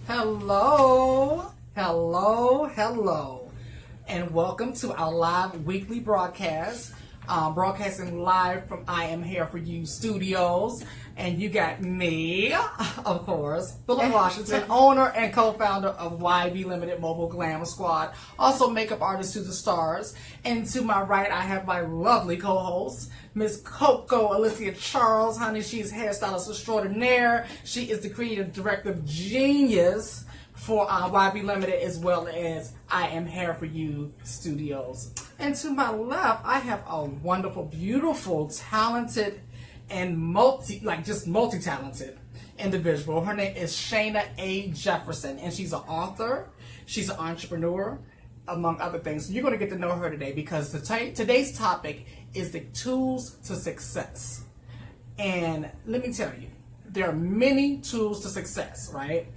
Hello, hello, and welcome to our live weekly broadcast. Broadcasting live from I Am Here For You Studios. And you got me, of course, Philip Washington, owner and co-founder of YB Limited Mobile Glam Squad, also makeup artist to the stars. And to my right, I have my lovely co-host, Miss Coco Alicia Charles. Honey, she's hairstylist extraordinaire. She is the creative director genius for YB Limited, as well as I Am Here For You Studios. And to my left, I have a wonderful, beautiful, talented, and multi-talented individual. Her name is Shayna A. Jefferson, and she's an author, she's an entrepreneur, among other things. So you're going to get to know her today because today's topic is the tools to success. And let me tell you, there are many tools to success, right?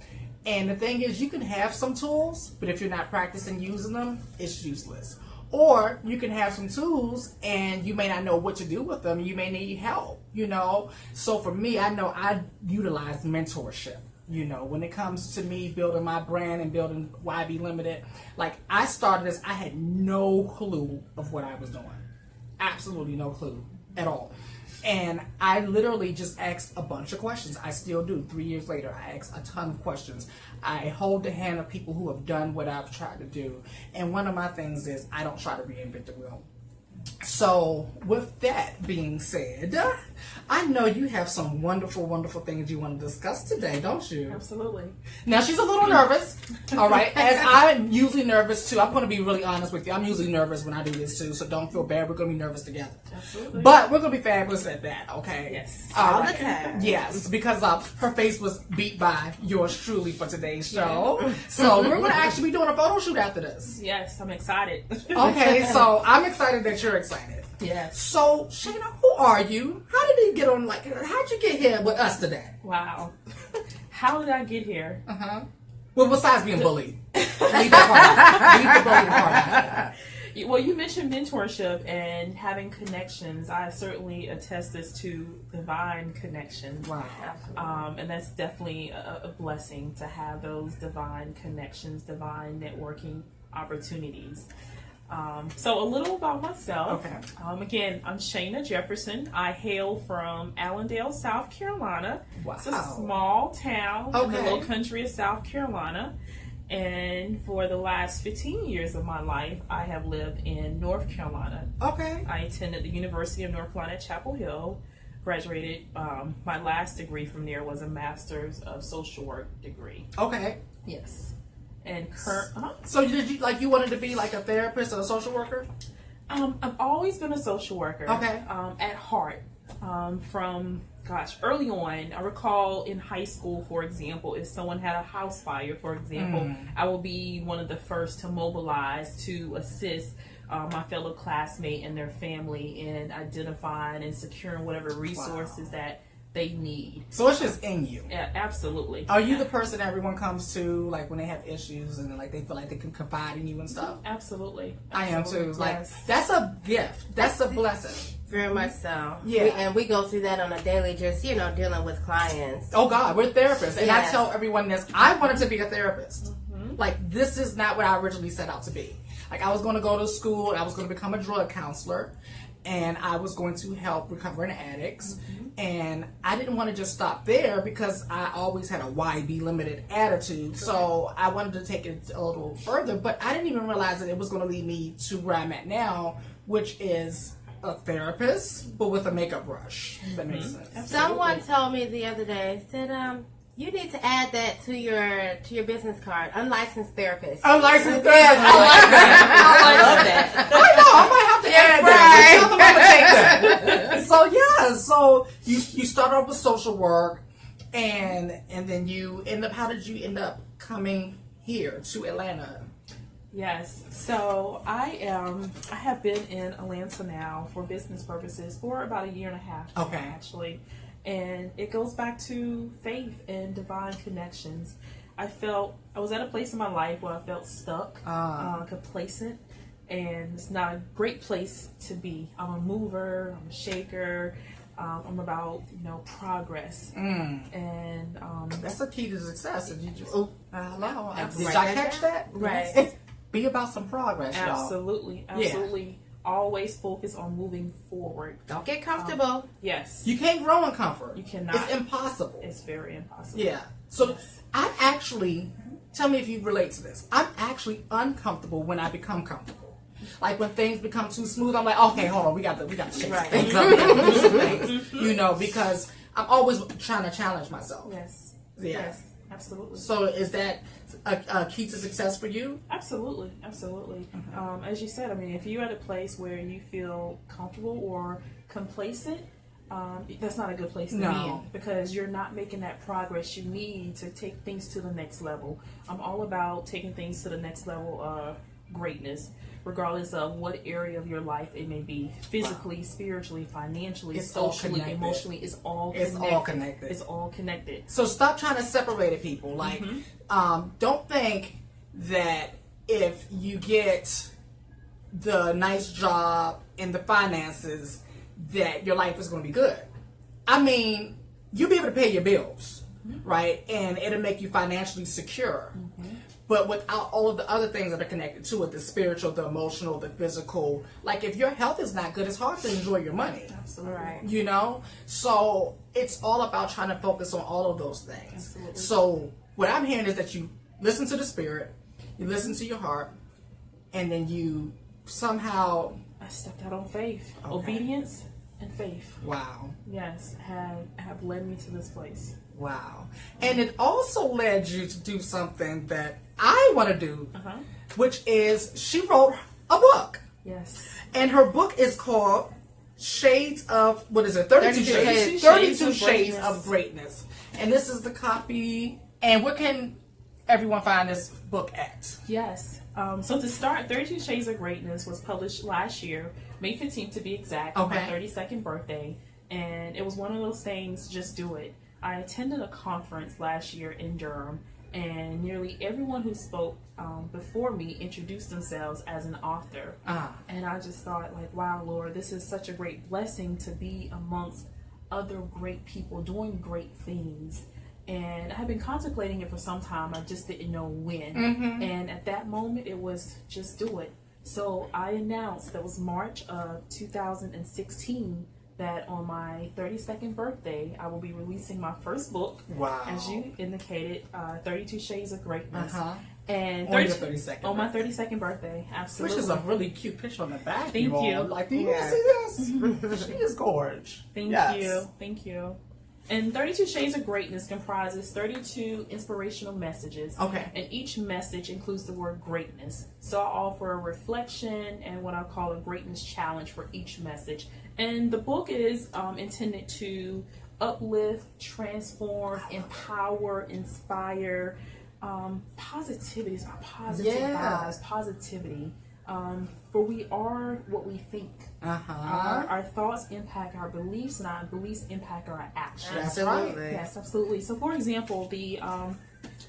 And the thing is, you can have some tools, but if you're not practicing using them, it's useless. Or you can have some tools and you may not know what to do with them. You may need help, So for me, I know I utilize mentorship, when it comes to me building my brand and building YB Limited. Like, I started this, I had no clue of what I was doing. Absolutely no clue at all. And I literally just asked a bunch of questions. I still do. 3 years later, I ask a ton of questions. I hold the hand of people who have done what I've tried to do. And one of my things is I don't try to reinvent the wheel. So with that being said, I know you have some wonderful, wonderful things you want to discuss today, don't you? Absolutely. Now, she's a little nervous, all right, as I'm usually nervous too. I'm going to be really honest with you. I'm usually nervous when I do this too, so don't feel bad. We're going to be nervous together. Absolutely. But we're going to be fabulous at that, okay? Yes. All the time. Yes, because her face was beat by yours truly for today's show. Yeah. So we're going to actually be doing a photo shoot after this. Yes, I'm excited. Okay, so I'm excited that you're excited. Yes. So, Shayna, who are you? How did you get on, how'd you get here with us today? Wow. How did I get here? Well, besides being bullied. Leave the bullying part. Well, you mentioned mentorship and having connections. I certainly attest this to divine connections. Wow. And that's definitely a blessing to have those divine connections, divine networking opportunities. So a little about myself. Okay. Again, I'm Shayna Jefferson. I hail from Allendale, South Carolina. Wow. It's a small town in the low country of South Carolina. And for the last 15 years of my life, I have lived in North Carolina. Okay. I attended the University of North Carolina at Chapel Hill. Graduated. My last degree from there was a Master's of Social Work degree. Okay. Yes. And So did you wanted to be like a therapist or a social worker? I've always been a social worker. Okay. At heart. From early on, I recall in high school, for example, if someone had a house fire, for example, I will be one of the first to mobilize to assist my fellow classmate and their family in identifying and securing whatever resources that they need. So it's just in you. Yeah, absolutely. Are you the person everyone comes to, like when they have issues and like they feel like they can confide in you and stuff? Absolutely. I am too. Yes. Like, that's a gift. That's a blessing. Very much so. Yeah. And we go through that on a daily, just, dealing with clients. Oh God, we're therapists. And Yes. I tell everyone this, I wanted to be a therapist. Like, this is not what I originally set out to be. Like, I was going to go to school and I was going to become a drug counselor. And I was going to help recovering addicts. And I didn't want to just stop there because I always had a YB Limited attitude. So I wanted to take it a little further. But I didn't even realize that it was going to lead me to where I'm at now, which is a therapist, but with a makeup brush. If that makes sense. Absolutely. Someone told me the other day, said, you need to add that to your business card. Unlicensed therapist. Unlicensed therapist. Yes, I like that. I love that. I know. I might have to add that. Tell them I'm gonna take that. So yeah. So you start off with social work, and then you end up. How did you end up coming here to Atlanta? Yes. So I have been in Atlanta now for business purposes for about a year and a half. Okay. Actually. And it goes back to faith and divine connections. I was at a place in my life where I felt stuck, complacent, and it's not a great place to be. I'm a mover, I'm a shaker, I'm about, progress. And That's a key to success. Did you just, Oh, hello? Did Write y'all that catch down. that? Right. Yes. Be about some progress, y'all. absolutely. Always focus on moving forward. Don't get comfortable. Yes. You can't grow in comfort. You cannot. It's impossible. It's very impossible. Yeah. So Yes. I'm actually, tell me if you relate to this. I'm actually uncomfortable when I become comfortable. Like when things become too smooth, I'm like, okay, hold on, we got to shake Right. things up. We got to do some things, because I'm always trying to challenge myself. Yes. Yeah. Yes. Absolutely. So is that a key to success for you? Absolutely. As you said, I mean, if you're at a place where you feel comfortable or complacent, that's not a good place to be in, because you're not making that progress you need to take things to the next level. I'm all about taking things to the next level of greatness, regardless of what area of your life it may be, physically, spiritually, financially, It's all socially, connected. emotionally. It's all connected. It's all connected. So stop trying to separate it, people. Like, don't think that if you get the nice job in the finances that your life is going to be good. I mean, you'll be able to pay your bills, right? And it'll make you financially secure. But without all of the other things that are connected to it, the spiritual, the emotional, the physical, like if your health is not good, it's hard to enjoy your money. Absolutely. Right. So it's all about trying to focus on all of those things. Absolutely. So what I'm hearing is that you listen to the spirit, you listen to your heart, and then you somehow, I stepped out on faith. Okay. Obedience and faith. wow, Yes, have led me to this place. wow. And it also led you to do something that I want to do, which is she wrote a book. Yes. And her book is called Shades of, what is it? 32 Shades. 32 32 Shades Shades of of Greatness. And this is the copy. And where can everyone find this book at? Yes. So to start, 32 Shades of Greatness was published last year, May 15th to be exact, on my Okay. 32nd birthday. And it was one of those things, just do it. I attended a conference last year in Durham, and nearly everyone who spoke before me introduced themselves as an author. And I just thought, like, wow, Lord, this is such a great blessing to be amongst other great people doing great things. And I had been contemplating it for some time. I just didn't know when. And at that moment, it was just do it. So I announced, that was March of 2016, that on my 32nd birthday, I will be releasing my first book. Wow. As you indicated, 32 Shades of Greatness. And On your 32nd on my birthday. 32nd birthday, absolutely. Which is a really cute picture on the back. Thank all. you. Like, do you Yeah. see this? She is gorgeous. Thank Yes. you. Thank you. And 32 Shades of Greatness comprises 32 inspirational messages. Okay. And each message includes the word greatness. So I offer a reflection and what I call a greatness challenge for each message. And the book is intended to uplift, transform, empower, inspire. Positivity is about positive vibes, positivity. For we are what we think. Our thoughts impact our beliefs, and our beliefs impact our actions. That's right. Yes, absolutely. So, for example, the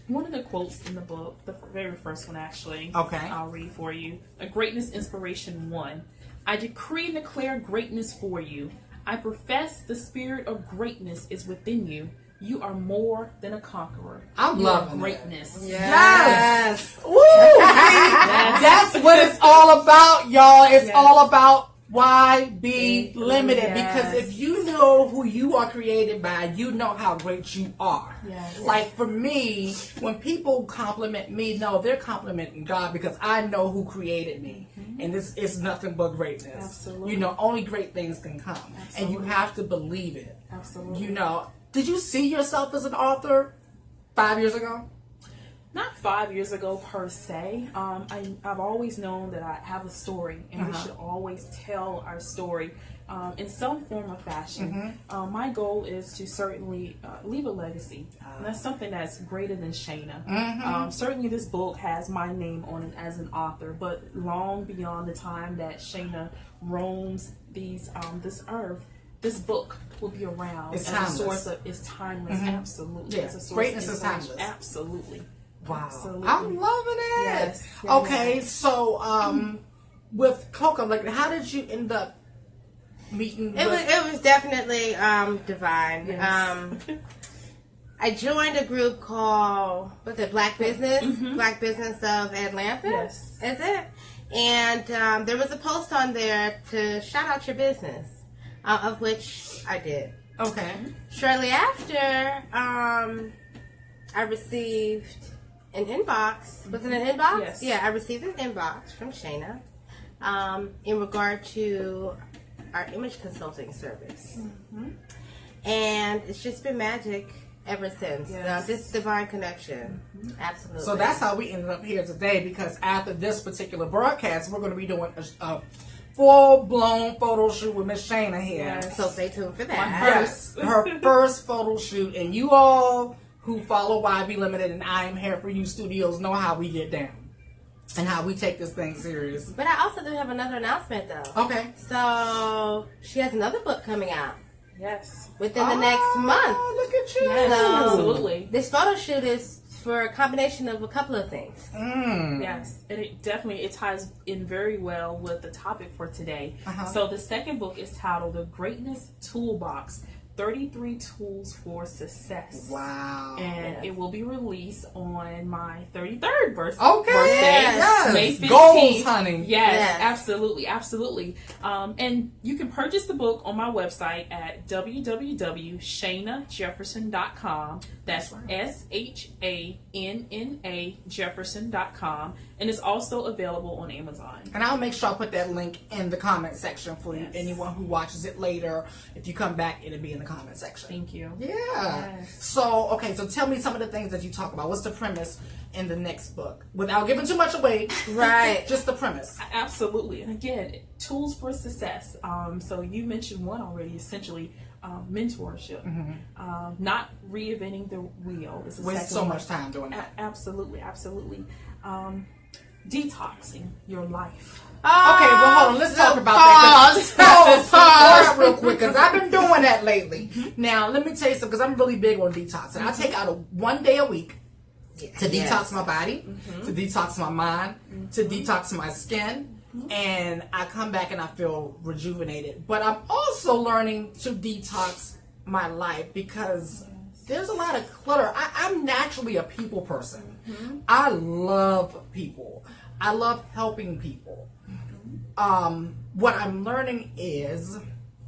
one of the quotes in the book, the very first one actually, I'll read for you. A Greatness Inspiration 1. I decree and declare greatness for you. I profess the spirit of greatness is within you. You are more than a conqueror. I'm you loving are greatness. Yes. Woo! See, that's what it's all about, y'all. It's all about why be limited. Because if you know who you are created by, you know how great you are. Yes. Like for me, when people compliment me, no, they're complimenting God, because I know who created me. And this is nothing but greatness. Absolutely. You know, only great things can come. Absolutely. And you have to believe it. Absolutely. You know, did you see yourself as an author 5 years ago? Not 5 years ago per se. I've always known that I have a story, and we should always tell our story in some form or fashion. My goal is to certainly leave a legacy. And that's something that's greater than Shayna. Certainly this book has my name on it as an author, but long beyond the time that Shayna roams this earth, this book will be around It's as timeless. a source of, it's timeless, absolutely. Yeah. As a source Greatness of is inspiration. timeless. Absolutely. Wow. Absolutely. I'm loving it. Yes. Okay, so with Coco, like, how did you end up meeting? It was definitely divine. Yes. I joined a group called Black Business, Black Business of Atlanta. Yes. Is it? And there was a post on there to shout out your business, of which I did. Okay. Shortly after, I received an inbox. Was it an inbox? Yes. Yeah, I received an inbox from Shayna in regard to our image consulting service. And it's just been magic ever since. Yes. This divine connection. Absolutely. So that's how we ended up here today, because after this particular broadcast, we're going to be doing a full-blown photo shoot with Miss Shayna here. Yes. So stay tuned for that. Yes, her first photo shoot. And you all who follow YB Limited and I Am Here For You Studios know how we get down and how we take this thing serious. But I also do have another announcement, though. Okay. So she has another book coming out Yes. within the next month. Look at you. Yes, So- absolutely. This photo shoot is for a combination of a couple of things. Yes, and it ties in very well with the topic for today. So the second book is titled The Greatness Toolbox: 33 Tools for Success. Wow. And it will be released on my 33rd birthday. Okay. Yes. May 15th. Goals, honey. Yes, Yes. absolutely, absolutely. And you can purchase the book on my website at www.shaynajefferson.com. That's SHANNA Jefferson.com. And it's also available on Amazon. And I'll make sure I put that link in the comment section for Yes. anyone who watches it later. If you come back, it'll be in the comment section. Thank you. Yeah. Yes. So tell me some of the things that you talk about. What's the premise in the next book? Without giving too much away. Right. Just the premise. Absolutely. And again, tools for success. So you mentioned one already, essentially mentorship. Not reinventing the wheel. Is the Waste second so one. much time doing that. Absolutely, absolutely. Detoxing your life. Okay, well, hold on. Let's talk about Pause. that. Pause real quick, because I've been doing that lately. Now, let me tell you something, because I'm really big on detoxing. I take out one day a week to detox my body, to detox my mind, to detox my skin, and I come back and I feel rejuvenated. But I'm also learning to detox my life, because there's a lot of clutter. I'm naturally a people person. I love people. I love helping people. What I'm learning is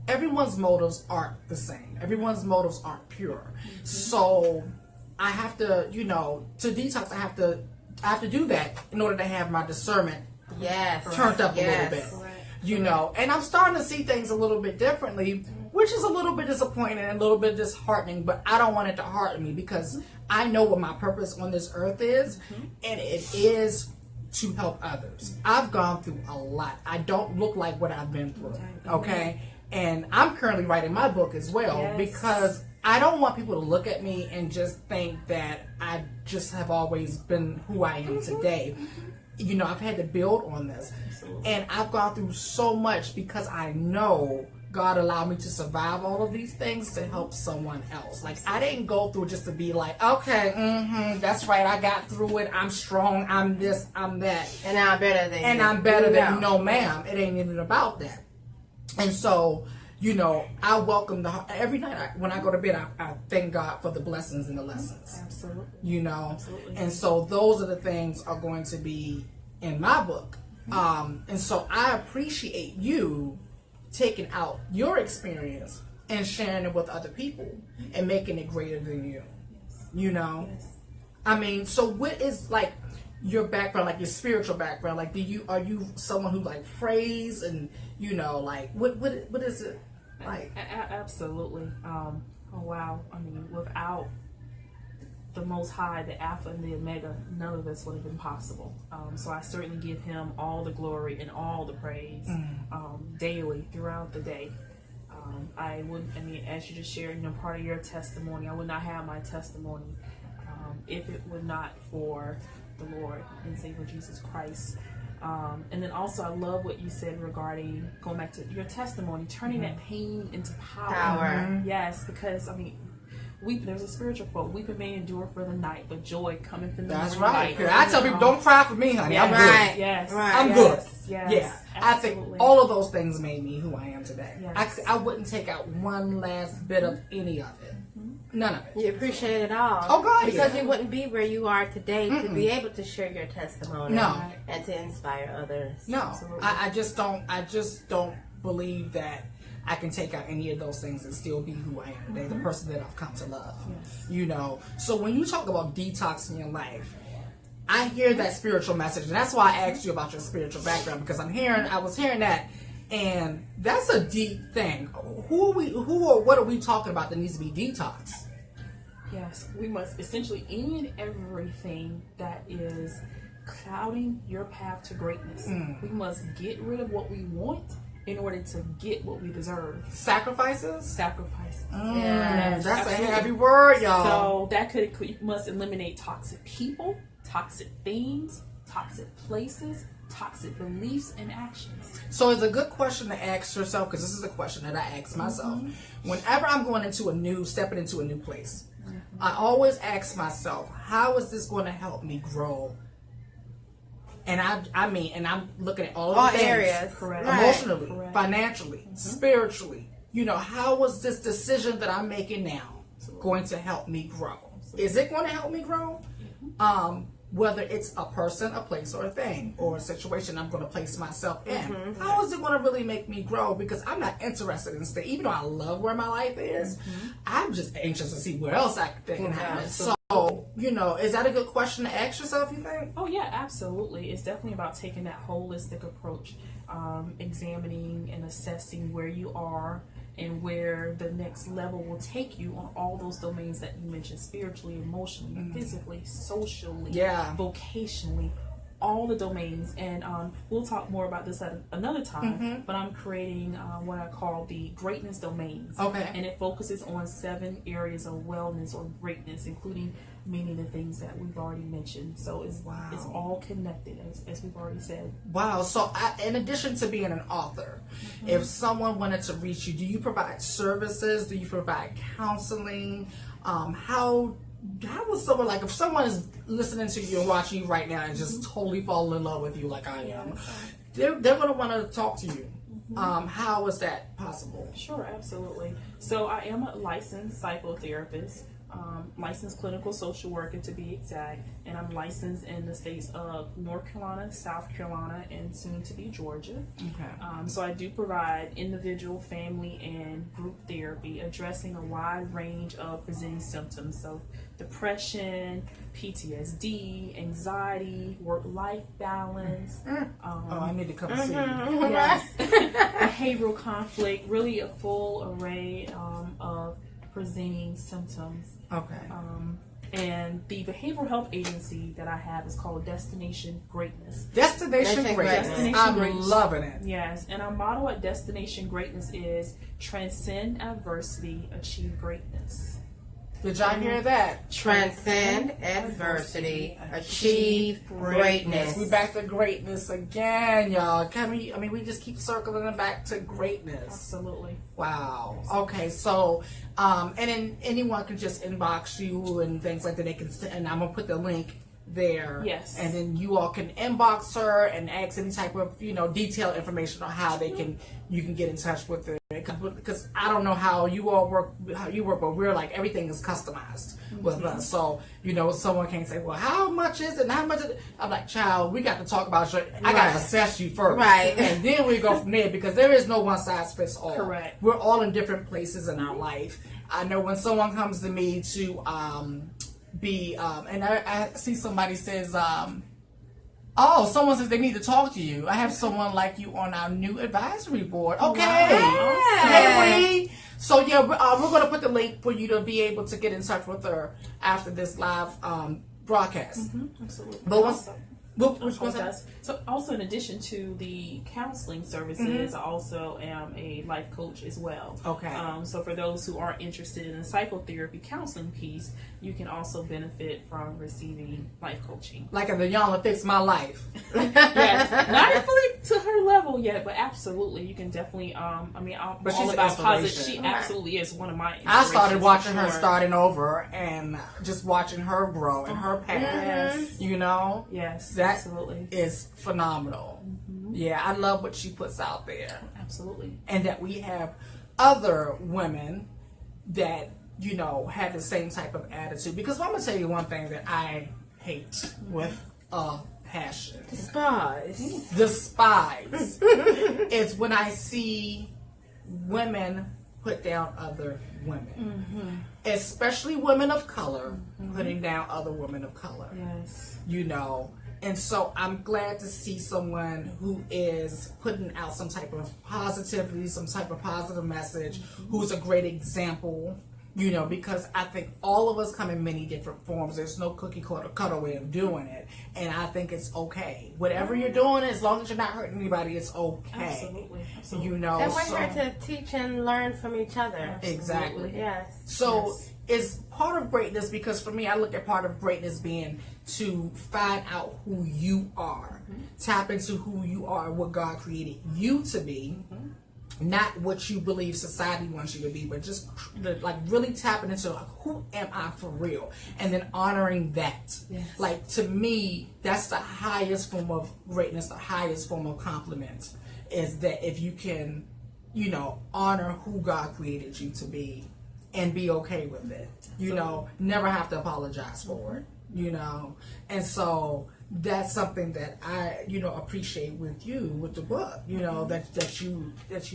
everyone's motives aren't the same. Everyone's motives aren't pure. So I have to, to detox, I have to do that in order to have my discernment turned up a little bit. And I'm starting to see things a little bit differently, which is a little bit disappointing and a little bit disheartening, but I don't want it to hearten me, because I know what my purpose on this earth is, and it is to help others. I've gone through a lot. I don't look like what I've been through, okay? And I'm currently writing my book as well, because I don't want people to look at me and just think that I just have always been who I am today. I've had to build on this. Absolutely. And I've gone through so much, because I know God allowed me to survive all of these things to help someone else. Like, I didn't go through just to be like, okay, that's right, I got through it, I'm strong, I'm this, I'm that. And I'm better than you. And I'm better than, no ma'am, it ain't even about that. And so, I welcome every night when I go to bed, I thank God for the blessings and the lessons. Absolutely. Absolutely. And so those are the things are going to be in my book. And so I appreciate you taking out your experience and sharing it with other people and making it greater than you. Yes. I mean, so what is like your background, like your spiritual background? Like, are you someone who like prays and like what is it like? Absolutely. Oh wow. I mean, without the Most High, the Alpha and the Omega, none of this would have been possible. So I certainly give Him all the glory and all the praise daily throughout the day. As you just shared, part of your testimony, I would not have my testimony if it were not for the Lord and Savior Jesus Christ. And then also, I love what you said regarding going back to your testimony, turning that pain into power. Power. Yes, because there's a spiritual quote, weeping may endure for the night, but joy cometh in the That's morning right. light. I tell people, don't cry for me, honey. I'm Right. good. Yes. Right. I'm yes. good. Yes. Yeah, I think Absolutely. all of those things made me who I am today. Yes. I wouldn't take out one last bit of any of it. None of it. You appreciate it all. Oh, God, Because yeah. you wouldn't be where you are today to be able to share your testimony. No. And to inspire others. No, Absolutely. I just don't believe that I can take out any of those things and still be who I am today, the person that I've come to love. Yes. You know, so when you talk about detoxing your life, I hear that spiritual message, and that's why I asked you about your spiritual background, because I was hearing that, and that's a deep thing. Who or what are we talking about that needs to be detoxed? Yes, we must essentially any and everything that is clouding your path to greatness. We must get rid of what we want in order to get what we deserve. Sacrifices? Sacrifice. Yes, That's absolutely. a heavy word, y'all. So that you must eliminate toxic people, toxic things, toxic places, toxic beliefs and actions. So it's a good question to ask yourself, because this is a question that I ask myself. Whenever I'm stepping into a new place, I always ask myself, how is this going to help me grow? And I'm looking at all All the things, areas. Correct. Right. emotionally, Correct. financially, spiritually. You know, how was this decision that I'm making now going to help me grow? Is it going to help me grow? Whether it's a person, a place, or a thing, or a situation I'm going to place myself in. How is it going to really make me grow? Because I'm not interested in staying. Even though I love where my life is, I'm just anxious to see where else I can happen. So, you know, is that a good question to ask yourself, you think? Oh yeah, absolutely. It's definitely about taking that holistic approach, examining and assessing where you are and where the next level will take you on all those domains that you mentioned: spiritually, emotionally, physically, socially, vocationally, all the domains. And we'll talk more about this at another time, but I'm creating what I call the greatness domains. Okay. And it focuses on 7 areas of wellness or greatness, including many of the things that we've already mentioned. So it's all connected, as we've already said. Wow. So in addition to being an author, if someone wanted to reach you, do you provide services? Do you provide counseling? How would someone, like, if someone is listening to you and watching you right now and just totally fall in love with you like I am, they're going to want to talk to you. How is that possible? Sure, absolutely. So I am a licensed psychotherapist, licensed clinical social worker to be exact, and I'm licensed in the states of North Carolina, South Carolina, and soon to be Georgia. Okay. So I do provide individual, family, and group therapy addressing a wide range of presenting symptoms of depression, PTSD, anxiety, work-life balance. I need to come see you. Yes. Behavioral conflict, really a full array of presenting symptoms. Okay. And the behavioral health agency that I have is called Destination Greatness. Destination Greatness. Destination I'm Greatness. loving it. Yes, and our motto at Destination Greatness is transcend adversity, achieve greatness. Did y'all hear that? Transcend adversity, achieve greatness. We back to greatness again, y'all. We just keep circling it back to greatness. Absolutely. Wow. Okay, so and then anyone can just inbox you and things like that. They can, and I'm gonna put the link there. Yes. And then you all can inbox her and ask any type of detailed information on how you can get in touch with her. Because I don't know how you work, but we're like, everything is customized with us. So someone can't say, well, how much is it? And how much is it? I'm like, child, we got to talk about you. I got to assess you first, Right? And then we go from there, because there is no one size fits all. Correct. We're all in different places in our life. I know when someone comes to me to and I see somebody says, someone says they need to talk to you. I have someone like you on our new advisory board. Okay. Wow. Hey, so we're going to put the link for you to be able to get in touch with her after this live broadcast. Absolutely. But Which was that? apologize. So also in addition to the counseling services, I also am a life coach as well. Okay. So for those who are interested in the psychotherapy counseling piece, you can also benefit from receiving life coaching. Like the Yana Fix My Life. Yes, not fully to her level yet, but absolutely, you can definitely. I'm But all she's about positive. inspiration. She absolutely is one of my. I started inspirations, watching for her sure. starting over and just watching her grow and her path. Yes. You know? Yes, That absolutely, is phenomenal. Yeah, I love what she puts out there. absolutely. And that we have other women that, you know, have the same type of attitude. Because I'm going to tell you one thing that I hate with a passion. Despise. It's when I see women put down other women. Especially women of color putting down other women of color. Yes. You know, and so I'm glad to see someone who is putting out some type of positivity, some type of positive message, who's a great example, you know, because I think all of us come in many different forms. There's no cookie cutter way of doing it, and I think it's okay. Whatever you're doing, as long as you're not hurting anybody, it's okay. Absolutely. Absolutely. You know, And we're so, here to teach and learn from each other. exactly. Yes. So Yes. it's part of greatness, because for me, I look at part of greatness being to find out who you are, tap into who you are, what God created you to be, not what you believe society wants you to be, but just like really tapping into like, who am I for real, and then honoring that. Yes. Like, to me, that's the highest form of greatness, the highest form of compliment, is that if you can, you know, honor who God created you to be and be okay with it, you know, never have to apologize for it, you know. And so that's something that I, you know, appreciate with you, with the book, you know, that you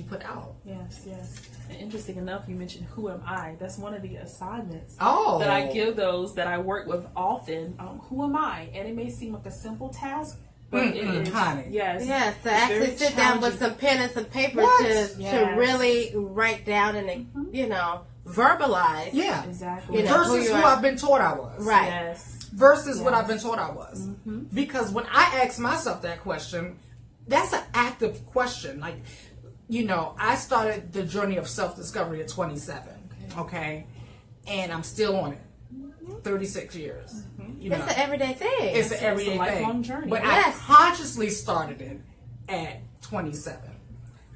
put out. Yes, yes. And interesting enough, you mentioned who am I? That's one of the assignments Oh, that I give those that I work with often. Who am I? And it may seem like a simple task, but it is, honey. yes, Yes, to it's actually very sit down with challenging. some pen and some paper What? to Yes. really write down and, you know, verbalize. Yeah. Exactly. You know, Versus who who you are. I've been taught I was. Right. Yes. Versus what Yes. I've been taught I was. Because when I ask myself that question, that's an active question. Like, you know, I started the journey of self-discovery at 27. Okay. And I'm still on it. 36 years. You know, It's an everyday thing. it's an everyday a lifelong thing. journey. But Yes. I consciously started it at 27.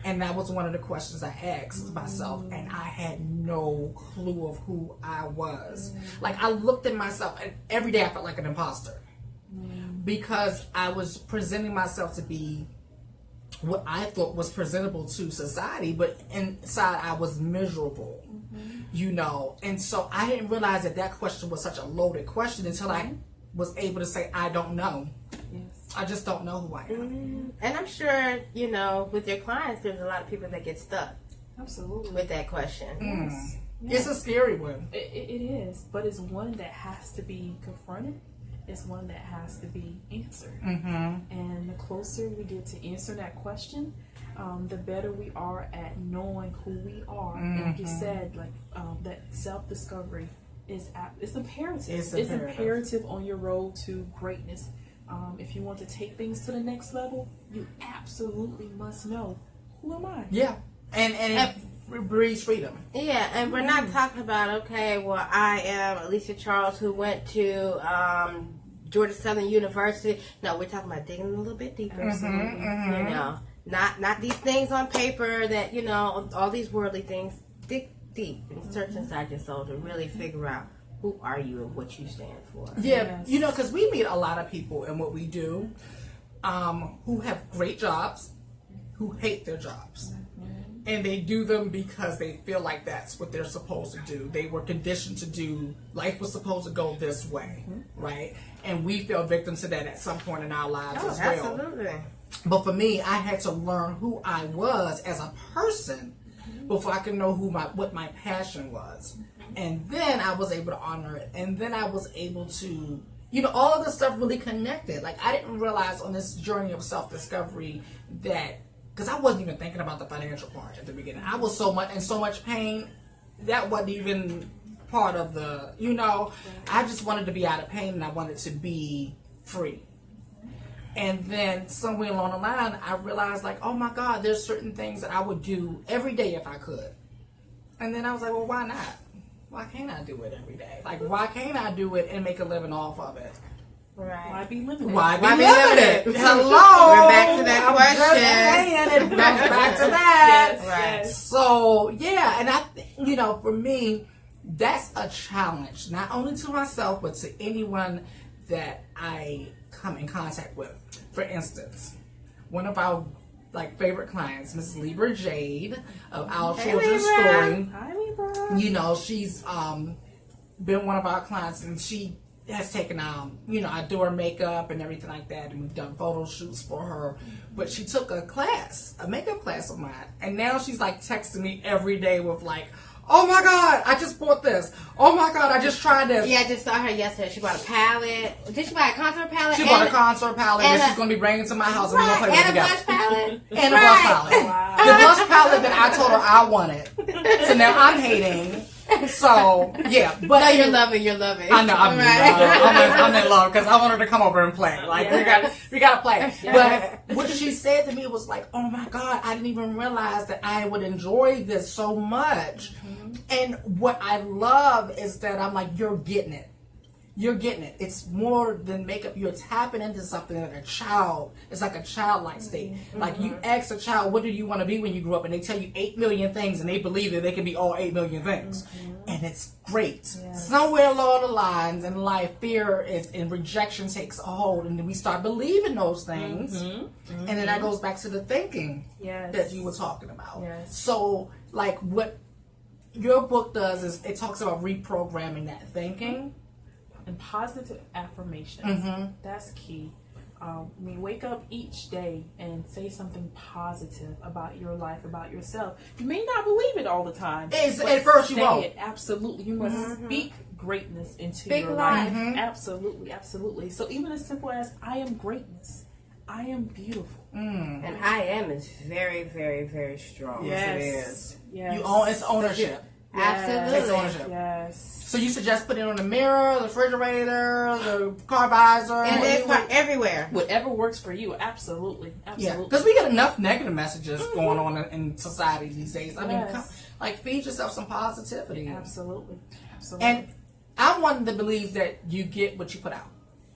And that was one of the questions I asked myself, and I had no clue of who I was. Like, I looked at myself, and every day I felt like an imposter. Because I was presenting myself to be what I thought was presentable to society, but inside I was miserable, you know. And so I didn't realize that question was such a loaded question until I was able to say, I don't know. Yes. I just don't know who I am. And I'm sure, you know, with your clients, there's a lot of people that get stuck Absolutely. with that question. It's a scary one. It is, but it's one that has to be confronted. It's one that has to be answered. And the closer we get to answer that question, the better we are at knowing who we are. And like you said, like that self-discovery is it's imperative. It's It's imperative. imperative on your road to greatness. If you want to take things to the next level, you absolutely must know, who am I? Yeah. And it breeds freedom. Yeah, and we're not talking about, okay, well, I am Alicia Charles who went to Georgia Southern University. No, we're talking about digging a little bit deeper. You know, not these things on paper that, you know, all these worldly things. Dig deep and search inside your soul to really figure out who are you and what you stand for. Yeah, Yes. you know, because we meet a lot of people in what we do who have great jobs, who hate their jobs. And they do them because they feel like that's what they're supposed to do. They were conditioned to do, life was supposed to go this way, right? And we fell victim to that at some point in our lives Oh, as well. absolutely. But for me, I had to learn who I was as a person before I could know what my passion was. And then I was able to honor it. And then I was able to, you know, all of this stuff really connected. Like, I didn't realize on this journey of self-discovery that, because I wasn't even thinking about the financial part at the beginning. I was so much pain, that wasn't even part of the, you know, I just wanted to be out of pain and I wanted to be free. And then somewhere along the line, I realized, like, oh my God, there's certain things that I would do every day if I could. And then I was like, well, why not? Why can't I do it every day? Like, why can't I do it and make a living off of it? Right. Why be limited? Why be limited? limited? Hello. We're back to that I'm question. just saying, it comes back to that. Yes, Right. yes. So, yeah, and for me, that's a challenge, not only to myself, but to anyone that I come in contact with. For instance, one of our favorite clients, Mrs. Libra Jade of Our Hey, Children's Libra. Story. Hi, Libra. She's been one of our clients, and she has taken I do her makeup and everything like that, and we've done photo shoots for her. But she took a makeup class of mine, and now she's texting me every day with oh my God, I just bought this. Oh my God, I just tried this. Yeah, I just saw her yesterday. She bought a palette. Did she buy a contour palette? She bought a contour palette that she's going to be bringing to my house, and we're going to play with it And a together. blush palette. And a blush palette. Wow. The blush palette that I told her I wanted. So now I'm hating. So, yeah. But No, you're loving. I know, I'm in love because I want her to come over and play. We got to play. But what she said to me was oh my God, I didn't even realize that I would enjoy this so much. Mm-hmm. And what I love is that I'm you're getting it. You're getting it. It's more than makeup. You're tapping into something that a child, it's like a childlike state. Mm-hmm. You ask a child, what do you want to be when you grow up? And they tell you 8 million things, and they believe that they can be all 8 million things. Mm-hmm. And it's great. Yes. Somewhere along the lines in life, fear and rejection takes a hold, and then we start believing those things. Mm-hmm. Mm-hmm. And then that goes back to the thinking that you were talking about. Yes. So, what your book does is it talks about reprogramming that thinking. And positive affirmations. Mm-hmm. That's key. When you wake up each day and say something positive about your life, about yourself, you may not believe it all the time. At first you won't. It. Absolutely. You must speak greatness into Speak your life. life. Mm-hmm. Absolutely, absolutely. So even as simple as, I am greatness. I am beautiful. Mm. And I am is very, very, very strong. Yes. It is. Yes. It's ownership. Yes. Absolutely. It's ownership. Yes. So you suggest putting it on the mirror, the refrigerator, the car visor, and everywhere. Whatever works for you. Absolutely. Yeah, because we get enough negative messages going on in society these days. I mean, feed yourself some positivity. Absolutely. And I'm one to believe that you get what you put out.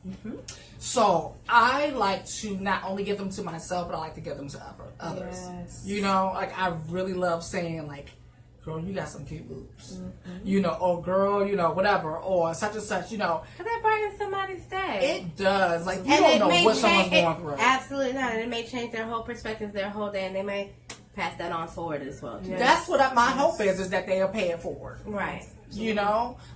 Mm-hmm. So I like to not only give them to myself, but I like to give them to others. Yes. I really love saying girl, you got some cute boobs. Mm-hmm. Or girl, whatever, or such and such, Because that brightens somebody's day. It does. You don't know what someone's going through. Absolutely not. And it may change their whole perspective, their whole day, and they may pass that on forward as well. Yes. That's what my hope is that they'll pay it forward. Right.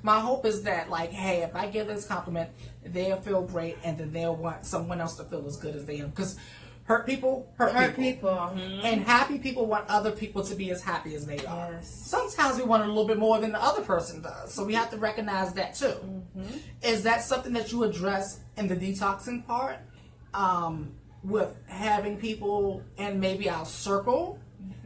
My hope is that, hey, if I give this compliment, they'll feel great, and then they'll want someone else to feel as good as they am. Because hurt people hurt people. Mm-hmm. And happy people want other people to be as happy as they are. Yes. Sometimes we want it a little bit more than the other person does. So we have to recognize that too. Mm-hmm. Is that something that you address in the detoxing part? With having people in maybe our circle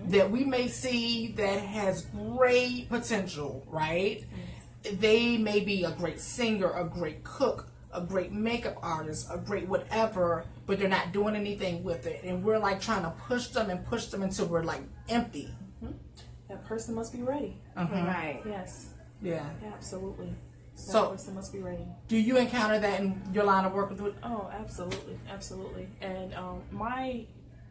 that we may see that has great potential, right? Mm-hmm. They may be a great singer, a great cook, a great makeup artist, a great whatever, but they're not doing anything with it. And we're trying to push them until we're empty. Mm-hmm. That person must be ready. Uh-huh. Right. Yes. Yeah. Absolutely. That person must be ready. Do you encounter that in your line of work with it? Oh, absolutely. Absolutely. And my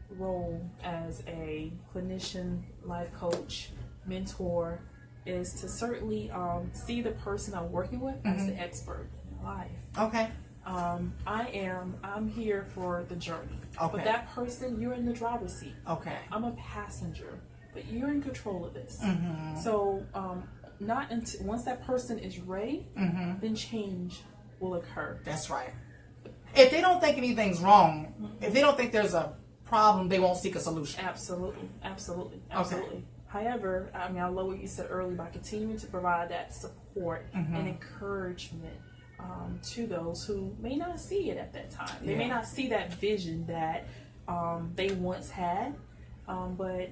role as a clinician, life coach, mentor is to certainly see the person I'm working with as the expert in their life. Okay. I'm here for the journey. Okay. But that person, you're in the driver's seat. Okay. I'm a passenger, but you're in control of this. Mm-hmm. So, not until once that person is ready, then change will occur. That's right. If they don't think anything's wrong, if they don't think there's a problem, they won't seek a solution. Absolutely. Okay. However, I love what you said earlier by continuing to provide that support and encouragement to those who may not see it at that time. They may not see that vision that they once had, but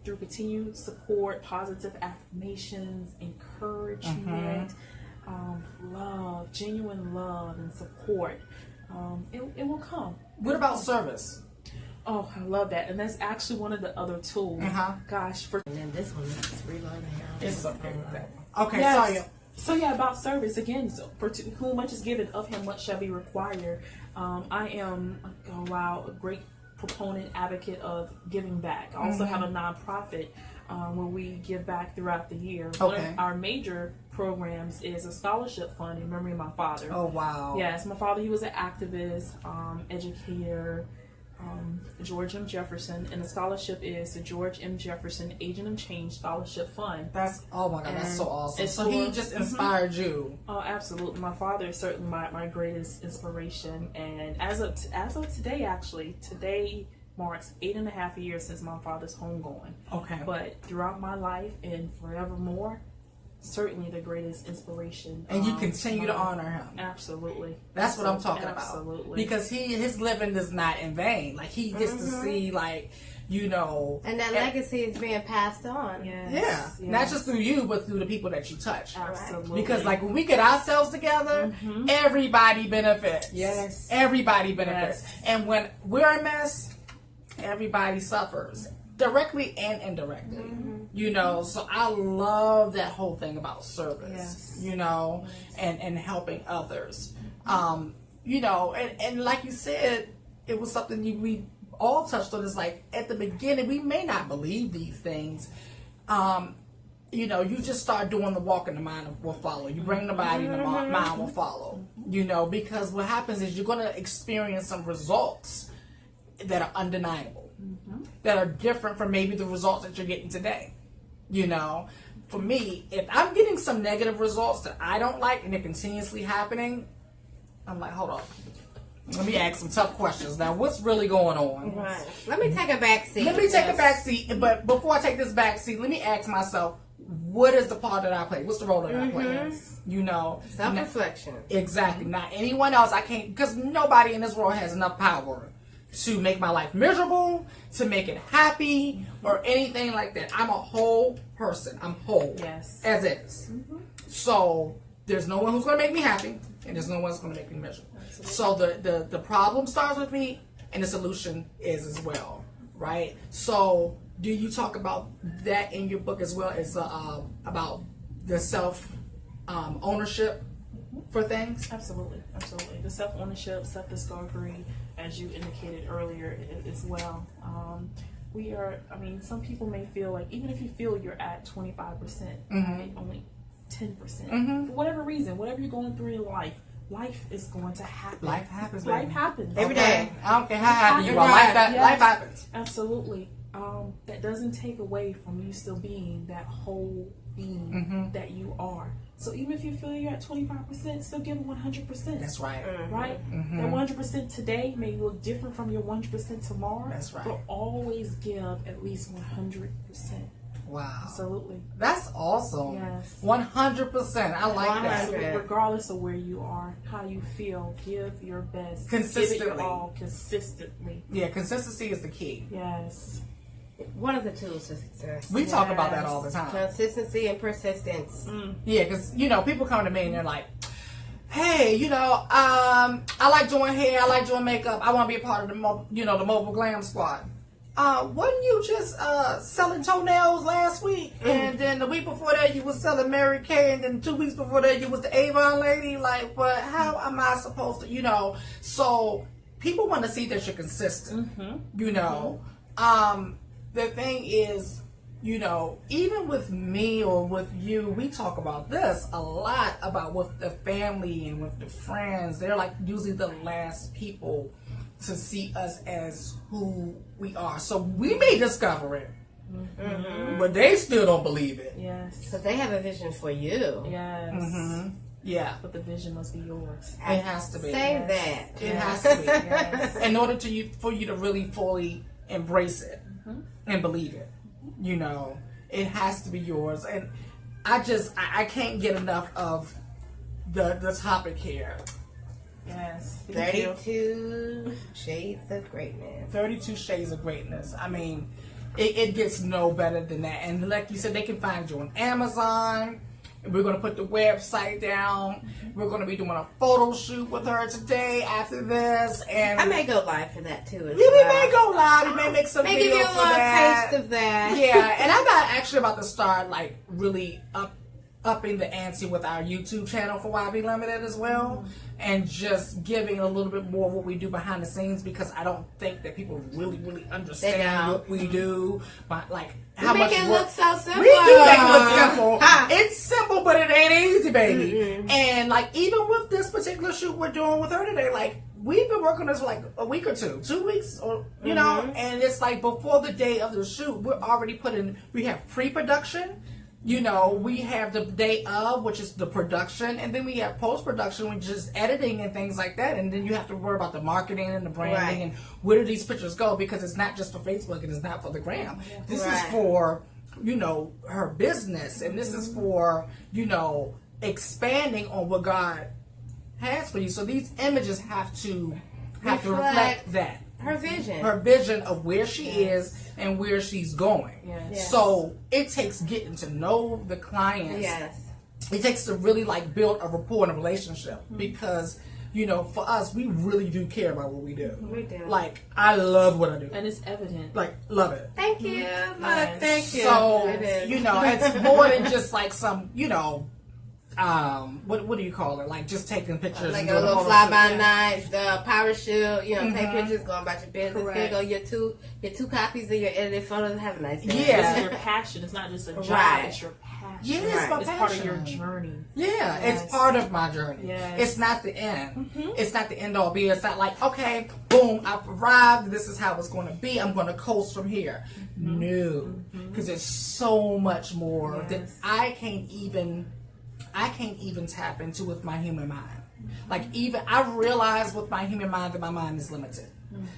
through continued support, positive affirmations, encouragement, love, genuine love and support, it will come. What about service? Oh, I love that, and that's actually one of the other tools. Gosh, for And then this one is relearning how. It's okay with that one. Okay, Yes. sorry. So yeah, about service again. So for to whom much is given, of him much shall be required. I am a great proponent, advocate of giving back. I also have a nonprofit where we give back throughout the year. One Okay. of our major programs is a scholarship fund in memory of my father. Oh, wow. Yes, my father, he was an activist, educator, George M. Jefferson, and the scholarship is the George M. Jefferson Agent of Change Scholarship Fund. That's, oh my God, that's so awesome. it's So he for- just inspired you. Oh, absolutely. My father is certainly my greatest inspiration, and as of today, actually, today marks 8.5 years since my father's homegoing. Okay. But throughout my life and forevermore, certainly the greatest inspiration. And you continue to honor him. Absolutely. That's what I'm talking Absolutely. about. Because his living is not in vain. Like, he gets to see, like, you know. And that legacy is being passed on. Yes, Yeah. yes. Not just through you, but through the people that you touch. Absolutely. Because, like, when we get ourselves together, everybody benefits. Yes. Everybody benefits. Yes. And when we're a mess, everybody suffers. Directly and indirectly. You know, so I love that whole thing about service. Yes. You know, and helping others. You know, and like you said, it was something we all touched on. It's like, at the beginning, we may not believe these things. You know, you just start doing the walk and the mind will follow. You bring the body and the mind will follow. You know, because what happens is you're going to experience some results that are undeniable, that are different from maybe the results that you're getting today. You know, for me, if I'm getting some negative results that I don't like and they're continuously happening, I'm like, hold on. Let me ask some tough questions. Now, what's really going on? Right. Let me take a back seat. Let me take a back seat, but before I take this back seat, let me ask myself, what is the part that I play? What's the role that I play? You know, Self-reflection. exactly. Not anyone else. I can't, because nobody in this world has enough power to make my life miserable, to make it happy, or anything like that. I'm a whole person. I'm whole. Yes. As is. So there's no one who's going to make me happy, and there's no one who's going to make me miserable. So the problem starts with me, and the solution is as well, right? So do you talk about that in your book as well as about the self ownership for things? Absolutely. The self-ownership, self-discovery, as you indicated earlier as well. Some people may feel like, even if you feel you're at 25%, right, only 10%, for whatever reason, whatever you're going through in life is going to happen. Life happens, Life baby. happens. Every day. I don't care how happy you are. Right. Life happens. Absolutely. That doesn't take away from you still being that whole being that you are. So even if you feel you're at 25%, still give 100%. That's right. Right? That 100% today may look different from your 100% tomorrow. That's right. But always give at least 100%. Wow. Absolutely. That's awesome. Yes. 100%. I like that. 100. Regardless of where you are, how you feel, give your best. Consistently. Give it your all consistently. Yeah, consistency is the key. Yes. One of the tools to success. We talk about that all the time. Consistency and persistence. Yeah, because, you know, people come to me and they're like, hey, you know, I like doing hair, I like doing makeup, I want to be a part of the mobile glam squad. Wasn't you just selling toenails last week? And then the week before that you was selling Mary Kay, and then 2 weeks before that you was the Avon lady? Like, but how am I supposed to, you know? So people want to see that you're consistent, you know. The thing is, you know, even with me or with you, we talk about this a lot, about with the family and with the friends. They're like usually the last people to see us as who we are. So we may discover it, but they still don't believe it. Yes. Because they have a vision for you. Yes. Yeah. But the vision must be yours. It has to be. Say that. It has to be. Yes. In order for you to really fully embrace it and believe it, you know, it has to be yours. And I can't get enough of the topic here. Yes. 32 Shades of Greatness. 32 Shades of Greatness. I mean, it gets no better than that. And like you said, they can find you on Amazon. And we're going to put the website down. We're going to be doing a photo shoot with her today after this. And I may go live for that too. we may go live. We may make some Maybe give video you a for little that. taste of that. Yeah, and I'm actually about to start like really upping the ante with our YouTube channel for YB Limited as well, and just giving a little bit more of what we do behind the scenes, because I don't think that people really understand what we do, but like how much make it work. look so simple. We do make it look simple. It's simple, but it ain't easy, baby. And like even with this particular shoot we're doing with her today, like we've been working on this for like a week or 2 weeks, or you know, and it's like before the day of the shoot, we're already we have pre-production. You know, we have the day of, which is the production, and then we have post-production, which is editing and things like that. And then you have to worry about the marketing and the branding and where do these pictures go, because it's not just for Facebook and it's not for the gram. This is for, you know, her business, and this is for, you know, expanding on what God has for you. So these images have to reflect that. Her vision Of where she is and where she's going. Yes. So it takes getting to know the clients. Yes. It takes to really like build a rapport and a relationship, because, you know, for us, we really do care about what we do. We do. Like, I love what I do. And it's evident. Like, love it. Thank you. Look, thank you. So, It is. you know, it's more than just like some, you know, what do you call it? Like just taking pictures, like and a doing little photo fly shoot. by night, the power shoot, you know, take pictures, going about your business. Correct. Here go your two copies of your edited photos. Have a nice day. Yeah. This is your passion. It's not just a job. Right. It's your passion. Yeah, it's my It's part of passion. your journey. Yeah, Yes. it's part of my journey. Yes. It's not the end. It's not the end all be. It's not like, okay, boom, I've arrived. This is how it's going to be. I'm going to coast from here. No, because there's so much more that I can't even tap into with my human mind. Like even I realize with my human mind that my mind is limited.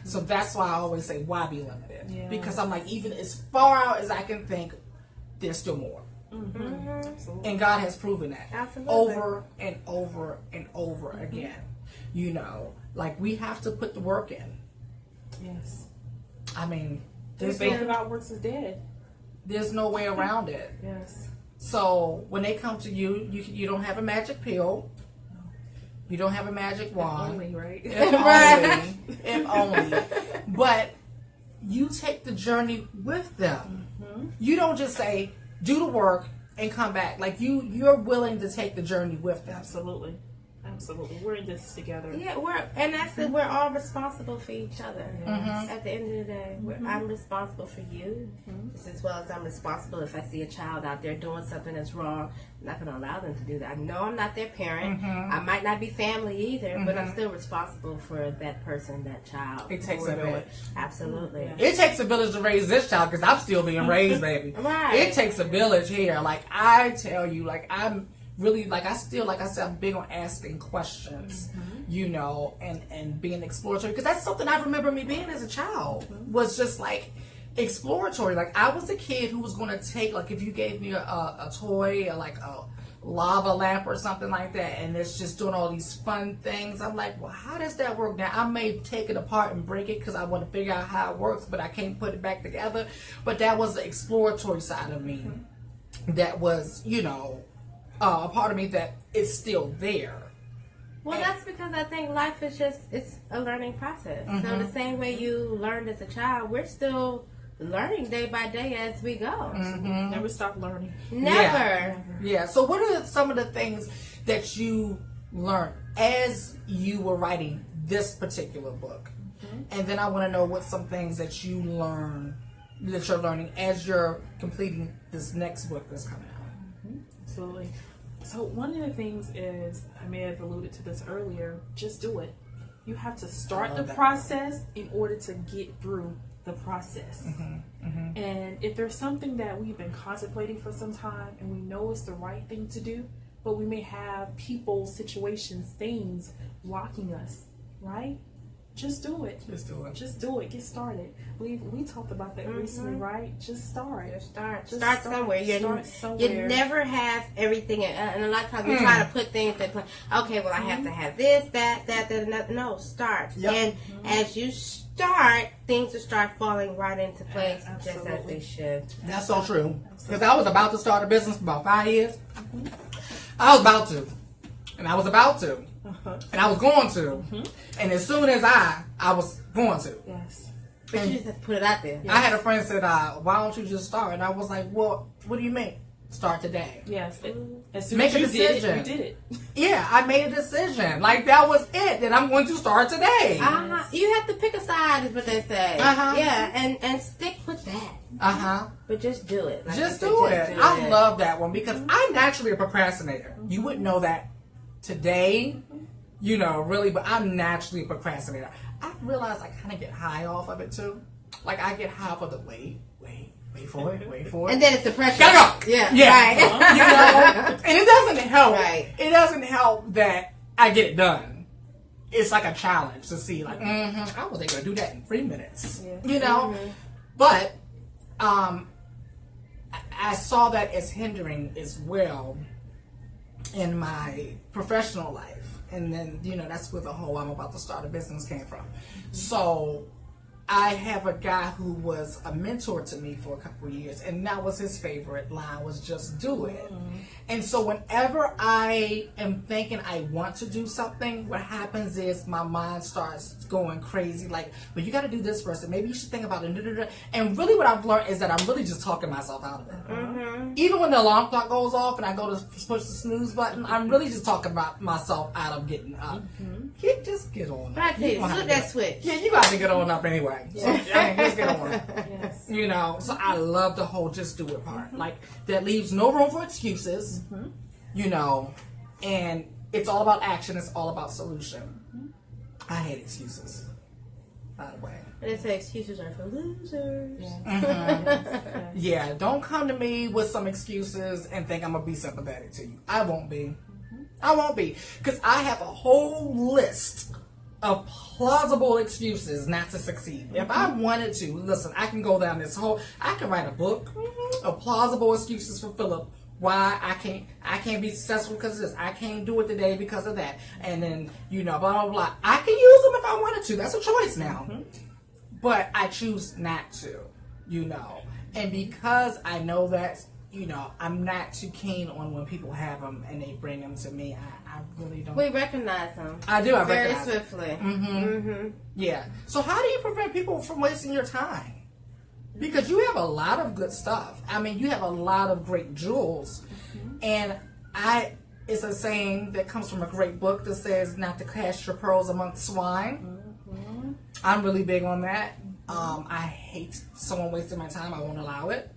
So that's why I always say, why be limited? Yes. Because I'm like, even as far out as I can think, there's still more. And God has proven that. Absolutely. Over and over and over again. You know, like we have to put the work in. Yes. I mean, The faith without works is dead. there's no way around it. Yes. So when they come to you, you don't have a magic pill. You don't have a magic wand. Only, right? If only. But you take the journey with them. You don't just say, do the work and come back. Like you're willing to take the journey with them. Absolutely. Absolutely. We're in this together. Yeah, we're all responsible for each other. At the end of the day, I'm responsible for you, just as well as I'm responsible if I see a child out there doing something that's wrong. I'm not going to allow them to do that. I know I'm not their parent. I might not be family either, but I'm still responsible for that person, that child. It takes a whoever. village. Absolutely. It takes a village to raise this child, because I'm still being raised, baby. Right. It takes a village here. Like I tell you, like I'm really like I said, I'm big on asking questions, you know, and being exploratory, because that's something I remember me being as a child, was just like exploratory. Like I was a kid who was going to take, like if you gave me a toy or like a lava lamp or something like that, and it's just doing all these fun things, I'm like, well, how does that work? Now I may take it apart and break it because I want to figure out how it works, but I can't put it back together. But that was the exploratory side of me that was, you know, a part of me that is still there. Well, that's because I think life is it's a learning process. So the same way you learned as a child, we're still learning day by day as we go. Never stop learning. Never. Yeah. So what are some of the things that you learned as you were writing this particular book? And then I want to know what some things that you're learning as you're completing this next book that's coming out. Absolutely. So one of the things is, I may have alluded to this earlier, just do it. You have to start the process in order to get through the process. And if there's something that we've been contemplating for some time and we know it's the right thing to do, but we may have people, situations, things blocking us, right? just do it. Just do it. Just do it. Get started. We talked about that recently, right? Just start. Just start. Just Start somewhere. Start somewhere. You never have everything, and a lot of times we try to put things in place. Okay, well, I have to have this, that, and that. No, start. Yep. And as you start, things will start falling right into place, just as Absolutely. they should. That's so true. Because I was about to start a business for about 5 years. I was about to. And I was about to. And I was going to. And as soon as I was going to. Yes. But you just have to put it out there. I had a friend said, why don't you just start? And I was like, well, what do you mean? Start today. Yes. As soon Make as a you decision. did it, you did it. Yeah, I made a decision. Like, that was it. That I'm going to start today. You have to pick a side, is what they say. Yeah, and stick with that. But just do it. Like Just I said, do just it. do I love that one because I'm naturally a procrastinator. You wouldn't know that today, really, but I'm naturally a procrastinator. I realize I kind of get high off of it too. Like, I get high off of the wait for it. And then it's the pressure. Gotta go. Yeah. And Right. it doesn't help. Right. It doesn't help that I get it done. It's like a challenge to see, like, I was able to do that in 3 minutes. Yeah. But I saw that as hindering as well in my professional life. And then, that's where the whole I'm about to start a business came from. So I have a guy who was a mentor to me for a couple of years, and that was his favorite line, was just do it. And so whenever I am thinking I want to do something, what happens is my mind starts going crazy, like, but you got to do this first, and maybe you should think about it. And really what I've learned is that I'm really just talking myself out of it. Even when the alarm clock goes off and I go to push the snooze button, I'm really just talking about myself out of getting up. Just get on up. Right, You don't have flip to that get- switch. Yeah, you got to get on up anyway. So, just get on. Yes. So I love the whole just do it part. Like, that leaves no room for excuses, and it's all about action. It's all about solution. I hate excuses, by the way. They say excuses are for losers. Yeah, don't come to me with some excuses and think I'm going to be sympathetic to you. I won't be. I won't be. Because I have a whole list of plausible excuses not to succeed. If I wanted to, listen, I can go down I can write a book of plausible excuses for Philip why I can't be successful because of this. I can't do it today because of that. And then, blah, blah, blah. I can use them if I wanted to. That's a choice now. But I choose not to, And because I know that, I'm not too keen on when people have them and they bring them to me. I really don't. We recognize them. I do. I very recognize them. swiftly. Yeah. So how do you prevent people from wasting your time? Because you have a lot of good stuff. I mean, you have a lot of great jewels. And it's a saying that comes from a great book that says not to cast your pearls among swine. I'm really big on that. I hate someone wasting my time. I won't allow it.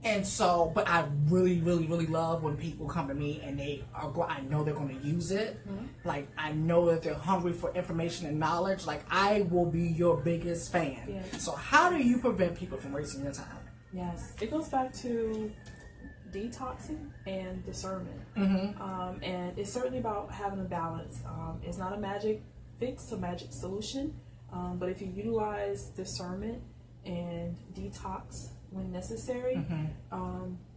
And so, but I really, really, really love when people come to me and I know they're going to use it. Like, I know that they're hungry for information and knowledge. Like, I will be your biggest fan. Yes. So how do you prevent people from wasting your time? Yes. It goes back to detoxing and discernment. And it's certainly about having a balance. It's not a magic fix, a magic solution. But if you utilize discernment and detox when necessary,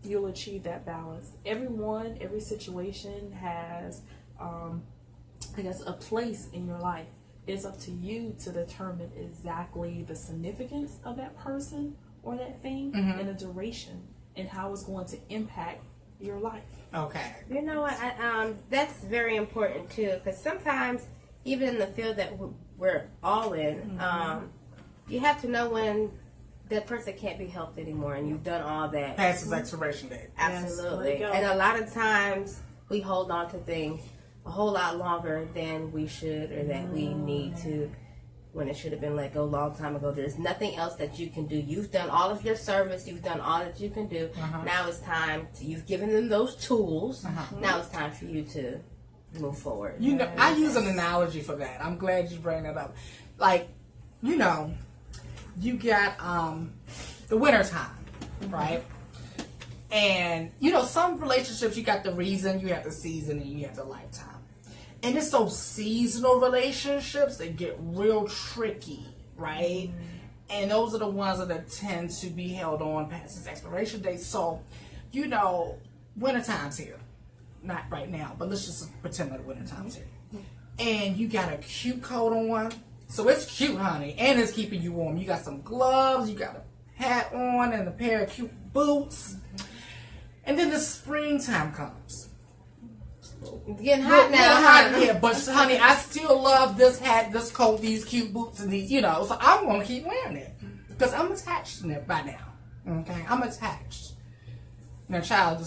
you'll achieve that balance. Every situation has, a place in your life. It's up to you to determine exactly the significance of that person or that thing and the duration and how it's going to impact your life. Okay. You know what? That's very important too, because sometimes, even in the field that we're all in, you have to know when that person can't be helped anymore, and you've done all that. Past its expiration date. Absolutely. Yes, and a lot of times we hold on to things a whole lot longer than we should or that we need to, when it should have been let go a long time ago. There's nothing else that you can do. You've done all of your service. You've done all that you can do. Now it's time you've given them those tools. Now it's time for you to move forward. I use an analogy for that. I'm glad you bring that up. Like, you got the winter time, right? And some relationships, you got the reason, you have the season, and you have the lifetime. And it's those seasonal relationships that get real tricky, right? And those are the ones that tend to be held on past its expiration date. So, you know, wintertime's here. Not right now, but let's just pretend that wintertime's here. And you got a cute coat on. So it's cute, honey, and it's keeping you warm. You got some gloves, you got a hat on, and a pair of cute boots. And then the springtime comes. It's getting hot now. Hot, yeah, but honey, I still love this hat, this coat, these cute boots, and these, you know, so I'm going to keep wearing it. Because I'm attached to it by now. Okay? I'm attached. Now, child,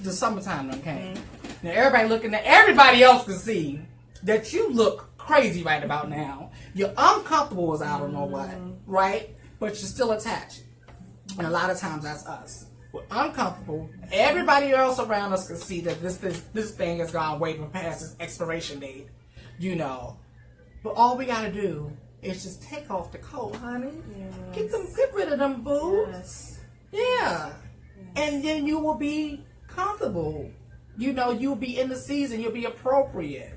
the summertime, okay? Now, everybody looking at, everybody else can see that you look crazy right about now. You're uncomfortable as I don't know what, right? But you're still attached. And a lot of times that's us. We're uncomfortable. Everybody else around us can see that this thing has gone way past its expiration date, you know. But all we gotta do is just take off the coat, honey. Yes. Get rid of them boobs. Yes. Yeah. And then you will be comfortable. You know, you'll be in the season. You'll be appropriate.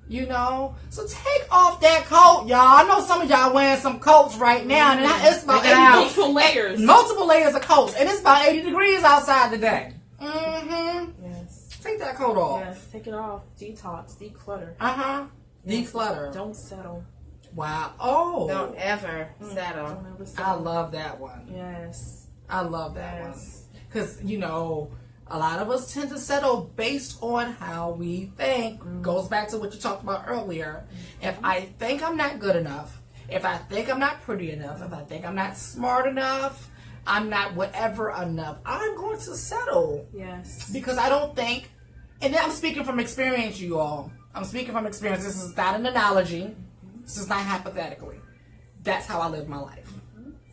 You know? So take off that coat, y'all. I know some of y'all wearing some coats right now. And it's about multiple layers. Multiple layers of coats. And it's about 80 degrees outside today. Yes. Take that coat off. Yes, take it off. Detox, declutter. Declutter. Don't settle. Wow. Oh. Don't ever settle. Don't ever settle. I love that one. Yes. I love that one. Yes. Because, you know, a lot of us tend to settle based on how we think. Goes back to what you talked about earlier. If I think I'm not good enough, if I think I'm not pretty enough, if I think I'm not smart enough, I'm not whatever enough, I'm going to settle. Yes. Because I don't think, and I'm speaking from experience, you all. I'm speaking from experience. This is not an analogy. This is not hypothetically. That's how I lived my life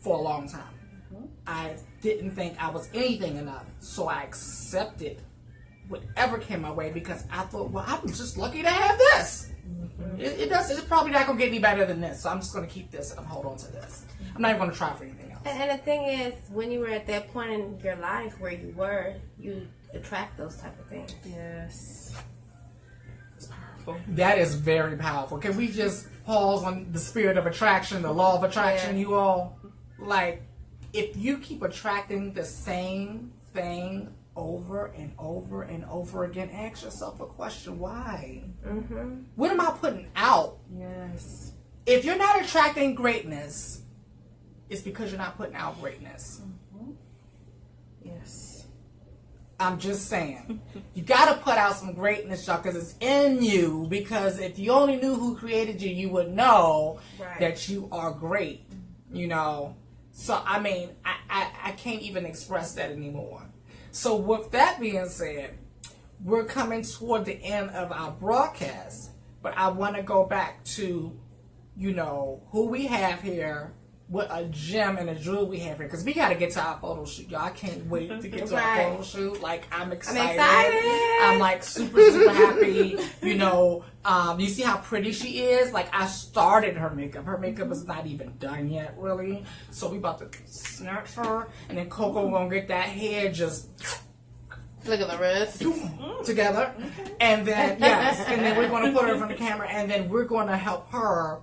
for a long time. I didn't think I was anything enough, so I accepted whatever came my way because I thought, well, I'm just lucky to have this. It's probably not going to get any better than this, so I'm just going to keep this and hold on to this. I'm not even going to try for anything else. And the thing is, when you were at that point in your life where you were, you attract those type of things. Yes. It's powerful. That is very powerful. Can we just pause on the spirit of attraction, the law of attraction, you all? Like, if you keep attracting the same thing over and over and over again, ask yourself a question: why? What am I putting out? Yes. If you're not attracting greatness, it's because you're not putting out greatness. Yes. I'm just saying. You got to put out some greatness, y'all, because it's in you. Because if you only knew who created you, you would know that you are great, you know. So, I mean, I can't even express that anymore. So, with that being said, we're coming toward the end of our broadcast. But I want to go back to, you know, who we have here, what a gem and a jewel we have here. Because we got to get to our photo shoot, y'all. I can't wait to get to our photo shoot. Like, I'm excited. I'm like super, super happy. You know, you see how pretty she is? Like, I started her makeup. Her makeup is not even done yet, really. So we about to snatch her. And then Coco gonna get that hair just Look at the wrist. together. And then, yes. And then we're going to put her in front of the camera. And then we're going to help her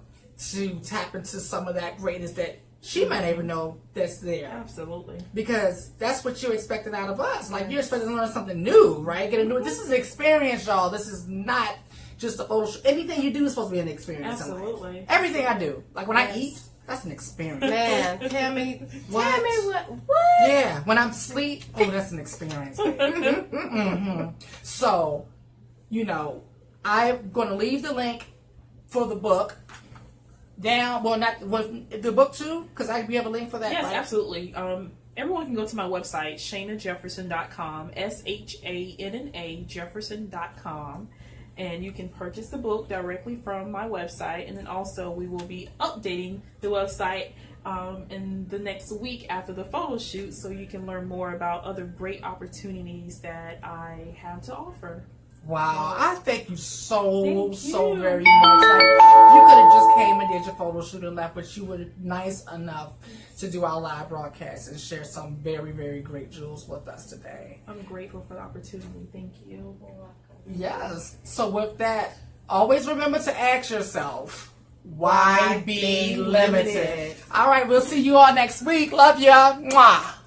to tap into some of that greatness that she might even know that's there. Absolutely. Because that's what you're expecting out of us. Like, you're expecting to learn something new, right? Get a new. This is an experience, y'all. This is not just a photo shoot. Anything you do is supposed to be an experience. Absolutely. Everything I do. Like, when I eat, that's an experience. Man, tell me what? Yeah, when I'm asleep, oh, that's an experience. So, you know, I'm going to leave the link for the book down. Well, not the book too, because we have a link for that. Yes, right? absolutely. Everyone can go to my website, ShanaJefferson.com, SHANNA Jefferson.com, and you can purchase the book directly from my website. And then also we will be updating the website in the next week after the photo shoot, so you can learn more about other great opportunities that I have to offer. Wow, I thank you so very much. Like, you could have just came and did your photo shoot and left, but you were nice enough to do our live broadcast and share some very, very great jewels with us today. I'm grateful for the opportunity. Thank you. Yes. So with that, always remember to ask yourself, why be limited? All right, we'll see you all next week. Love ya. Mwah.